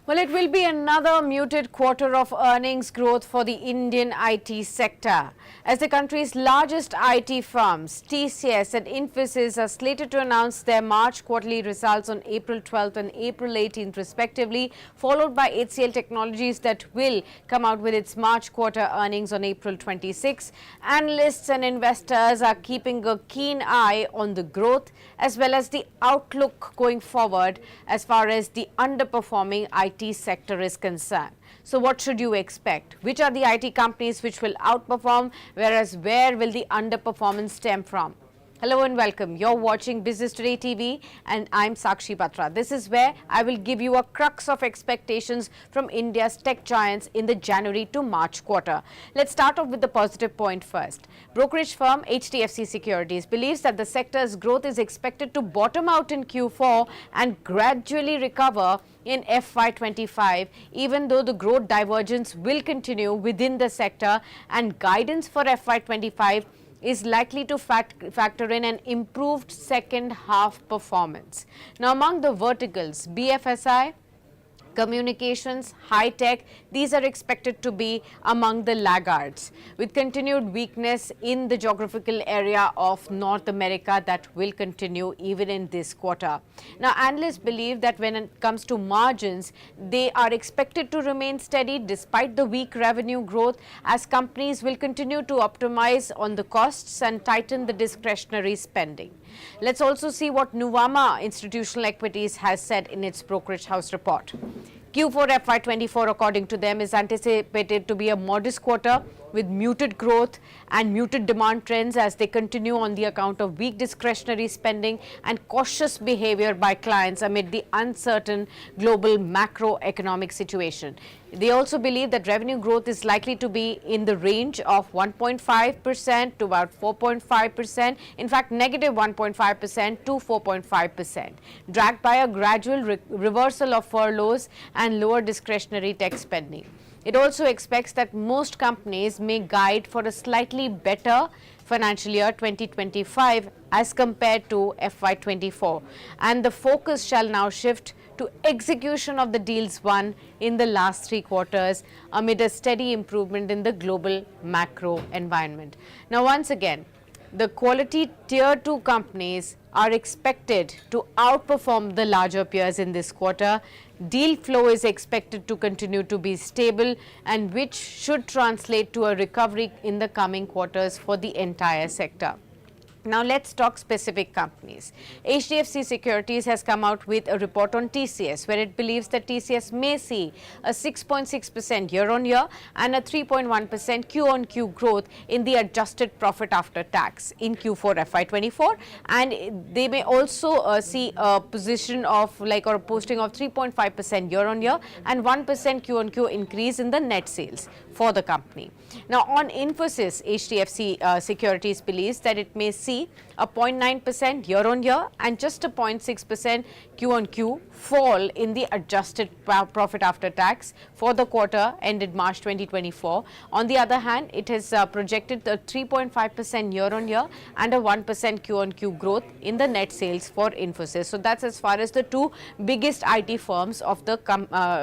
Well, it will be another muted quarter of earnings growth for the Indian IT sector, as the country's largest IT firms, TCS and Infosys, are slated to announce their March quarterly results on April 12th and April 18th respectively, followed by HCL Technologies that will come out with its March quarter earnings on April 26th. Analysts and investors are keeping a keen eye on the growth as well as the outlook going forward as far as the underperforming IT sector is concerned. So what should you expect? Which are the IT companies which will outperform, whereas where will the underperformance stem from? Hello and welcome. You're watching Business Today TV and I'm Sakshi Batra. This is where I will give you a crux of expectations from India's tech giants in the January to March quarter. Let's start off with the positive point first. Brokerage firm HDFC Securities believes that the sector's growth is expected to bottom out in Q4 and gradually recover in FY25, even though the growth divergence will continue within the sector, and guidance for FY25 is likely to factor in an improved second half performance. Now, among the verticals, BFSI, communications, high-tech, these are expected to be among the laggards, with continued weakness in the geographical area of North America that will continue even in this quarter. Now, analysts believe that when it comes to margins, they are expected to remain steady despite the weak revenue growth, as companies will continue to optimize on the costs and tighten the discretionary spending. Let's also see what Nuvama Institutional Equities has said in its brokerage house report. Q4 FY24, according to them, is anticipated to be a modest quarter with muted growth and muted demand trends as they continue on the account of weak discretionary spending and cautious behavior by clients amid the uncertain global macroeconomic situation. They also believe that revenue growth is likely to be in the range of 1.5% to about 4.5%, in fact negative 1.5% to 4.5%, dragged by a gradual reversal of furloughs and lower discretionary tech spending. It also expects that most companies may guide for a slightly better financial year 2025 as compared to FY24, and the focus shall now shift to execution of the deals won in the last 3 quarters amid a steady improvement in the global macro environment. Now, once again, the quality tier 2 companies are expected to outperform the larger peers in this quarter. Deal flow is expected to continue to be stable, and which should translate to a recovery in the coming quarters for the entire sector. Now, let's talk specific companies. HDFC Securities has come out with a report on TCS, where it believes that TCS may see a 6.6% year-on-year and a 3.1% Q-on-Q growth in the adjusted profit after tax in Q4 FY24, and they may also see a position of or a posting of 3.5% year-on-year and 1% Q-on-Q increase in the net sales for the company. Now, on Infosys, HDFC Securities believes that it may see a 0.9% year-on-year and just a 0.6% Q-on-Q fall in the adjusted profit after tax for the quarter ended March 2024. On the other hand, it has projected a 3.5% year-on-year and a 1% Q-on-Q growth in the net sales for Infosys. So that's as far as the 2 biggest IT firms of the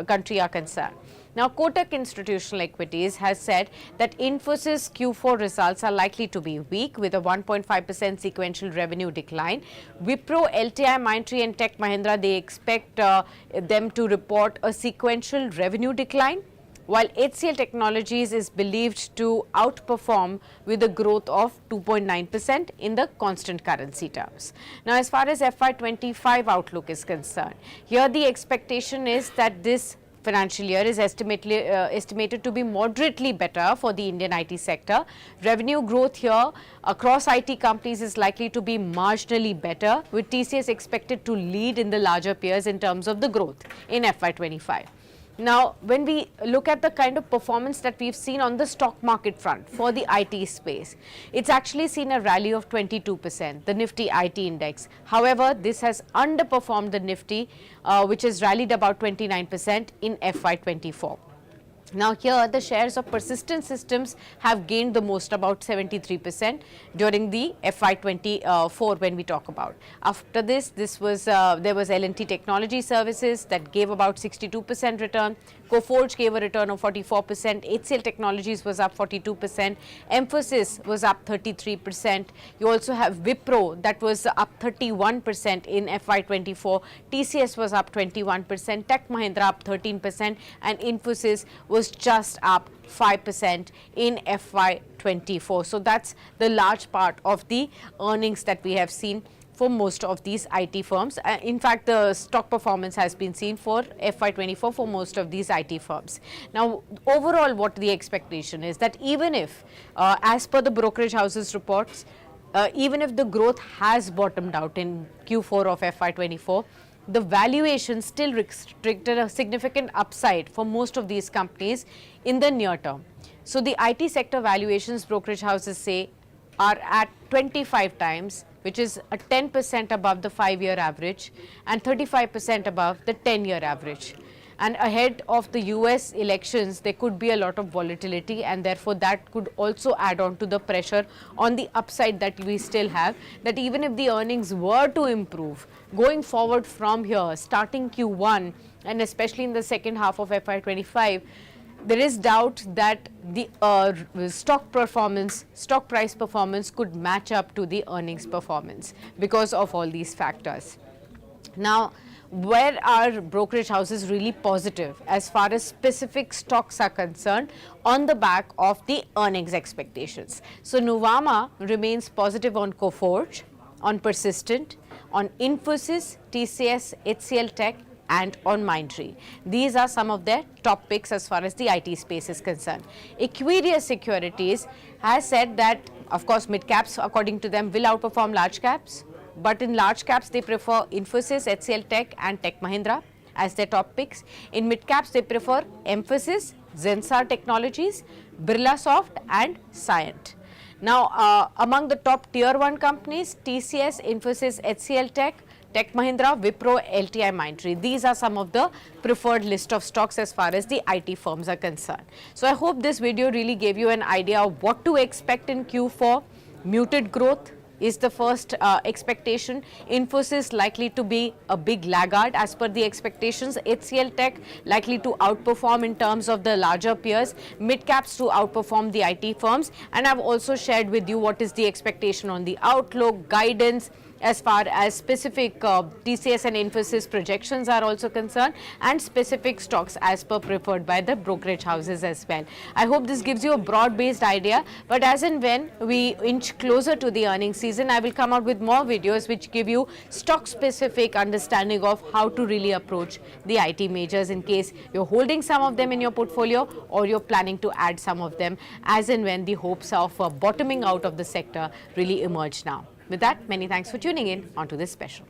country are concerned. Now, Kotak Institutional Equities has said that Infosys Q4 results are likely to be weak with a 1.5% sequential revenue decline. Wipro, LTI, Mindtree and Tech Mahindra, they expect them to report a sequential revenue decline, while HCL Technologies is believed to outperform with a growth of 2.9% in the constant currency terms. Now, as far as FY25 outlook is concerned, here the expectation is that this financial year is estimated to be moderately better for the Indian IT sector. Revenue growth here across IT companies is likely to be marginally better, with TCS expected to lead in the larger peers in terms of the growth in FY25. Now, when we look at the kind of performance that we've seen on the stock market front for the IT space, it's actually seen a rally of 22%, the Nifty IT index. However, this has underperformed the Nifty, which has rallied about 29% in FY24. Now here the shares of persistent systems have gained the most, about 73% during the FY24 when we talk about. After this, there was L&T Technology Services that gave about 62% return. Coforge gave a return of 44%. HCL Technologies was up 42%. Infosys was up 33%. You also have Wipro that was up 31% in FY24. TCS was up 21%. Tech Mahindra up 13%, and Infosys was just up 5% in FY24. So that's the large part of the earnings that we have seen for most of these IT firms. In fact, the stock performance has been seen for FY24 for most of these IT firms. Now, overall, what the expectation is that even if, as per the brokerage houses reports, even if the growth has bottomed out in Q4 of FY24, the valuation still restricted a significant upside for most of these companies in the near term. So the IT sector valuations, brokerage houses say, are at 25 times, which is a 10% above the 5-year average and 35% above the 10-year average. And ahead of the US elections, there could be a lot of volatility, and therefore that could also add on to the pressure on the upside that we still have, that even if the earnings were to improve going forward from here, starting Q1 and especially in the second half of FY25, there is doubt that the stock price performance could match up to the earnings performance because of all these factors. Now, where are brokerage houses really positive as far as specific stocks are concerned on the back of the earnings expectations? So Nuvama remains positive on Coforge, on Persistent, on Infosys, TCS, HCL Tech, and on Mindtree. These are some of their top picks as far as the IT space is concerned. Equirius Securities has said that, of course, mid caps according to them will outperform large caps, but in large caps they prefer Infosys, HCL Tech and Tech Mahindra as their top picks. In mid caps they prefer Emphasis, Zensar Technologies, Birlasoft and Cyient. Now among the top tier 1 companies, TCS, Infosys, HCL Tech, Tech Mahindra, Wipro, LTI, Mindtree. These are some of the preferred list of stocks as far as the IT firms are concerned. So I hope this video really gave you an idea of what to expect in Q4. Muted growth is the first expectation. Infosys likely to be a big laggard as per the expectations. HCL Tech likely to outperform in terms of the larger peers. Mid caps to outperform the IT firms. And I've also shared with you what is the expectation on the outlook, guidance, as far as specific TCS and Infosys projections are also concerned, and specific stocks as per preferred by the brokerage houses as well. I hope this gives you a broad-based idea, but as and when we inch closer to the earnings season, I will come out with more videos which give you stock-specific understanding of how to really approach the IT majors in case you're holding some of them in your portfolio or you're planning to add some of them as and when the hopes of bottoming out of the sector really emerge now. With that, many thanks for tuning in onto this special.